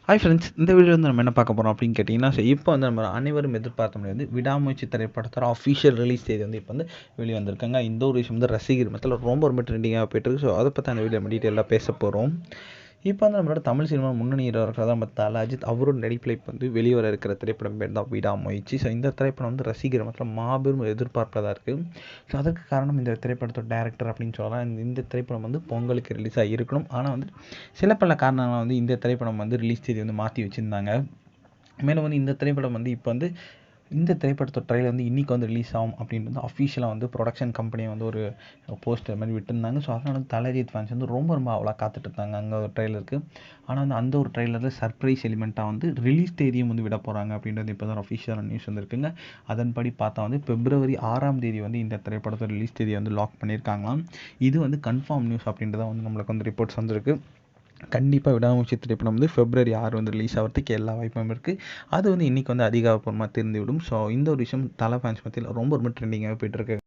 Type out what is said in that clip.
Hi friends, இந்த video வந்து நம்ம என்ன பார்க்க போகிறோம் அப்படின்னு கேட்டிங்கன்னா, இப்போ வந்து நம்ம அனைவரும் எதிர்பார்த்த முடியாது விடாமுயற்சி திரைப்படத்தோட அஃபிஷியல் ரிலீஸ் தேதி வந்து இப்போ வந்து வெளியே வந்திருக்காங்க. இந்த ஒரு விஷயம் வந்து ரசிகர் மத்தியில் ரொம்ப ட்ரெண்டிங்காக போயிட்டுருக்கு. ஸோ அதை பற்றி அந்த வீடியோ நம்ம டீட்டெயிலாக பேச போகிறோம். இப்போ வந்து நம்மளோட தமிழ் சினிமா முன்னணி ஹீரோ இருக்கிறதா நம்ம தல அஜித் அவரோட நடிப்பில் இப்போ வந்து வெளிவர இருக்கிற திரைப்படம் பேர் தான் விடாமுயற்சி. ஸோ இந்த திரைப்படம் வந்து ரசிகர் மத்தியில் மாபெரும் எதிர்பார்ப்பதாக இருக்குது. ஸோ அதற்கு காரணம் இந்த திரைப்படத்தோட டேரக்டர் அப்படின்னு சொல்லலாம். இந்த திரைப்படம் வந்து பொங்கலுக்கு ரிலீஸ் ஆகியிருக்கணும். ஆனால் வந்து சில பல காரணங்களால் வந்து இந்த திரைப்படம் வந்து ரிலீஸ் தேதி வந்து மாற்றி வச்சுருந்தாங்க. மேலும் வந்து இந்த திரைப்படம் வந்து இப்போ வந்து இந்த திரைப்படத்தோட ட்ரைலர் வந்து இன்றைக்கி வந்து ரிலீஸ் ஆகும் அப்படின்னு வந்து அஃபிஷியலாக வந்து ப்ரொடக்ஷன் கம்பெனியை வந்து ஒரு போஸ்டர் மாதிரி விட்டுருந்தாங்க. ஸோ அதனால் வந்து தல அஜித் ஃபேன்ஸ் வந்து ரொம்ப அவ்வளோ காத்துட்டு இருந்தாங்க அங்கே ஒரு ட்ரைலருக்கு. ஆனால் வந்து அந்த ஒரு ட்ரைலரில் சர்ப்ரைஸ் எலிமெண்ட்டாக வந்து ரிலீஸ் தேதியும் வந்து விட போகிறாங்க அப்படின்றது இப்போ தான் அஃபிஷியலான நியூஸ் வந்துருக்குங்க. அதன்படி பார்த்தா வந்து February 6ஆம் தேதி வந்து இந்த திரைப்படத்தோட ரிலீஸ் தேதியை வந்து லாக் பண்ணியிருக்காங்களாம். இது வந்து கன்ஃபார்ம் நியூஸ் அப்படின்றத வந்து நம்மளுக்கு வந்து ரிப்போர்ட்ஸ் வந்திருக்கு. கண்டிப்பாக விடாமுயற்சி திரைப்படம் வந்து February 6 வந்து ரிலீஸ் ஆகிறதுக்கு எல்லா வாய்ப்பும் இருக்குது. அது வந்து இன்றைக்கி வந்து அதிகாரப்பூர்வமாக தெரிந்துவிடும். ஸோ இந்த ஒரு விஷயம் தலை ஃபேன்ஸ் மத்தியில் ரொம்ப ட்ரெண்டிங்காக போயிட்டுருக்கு.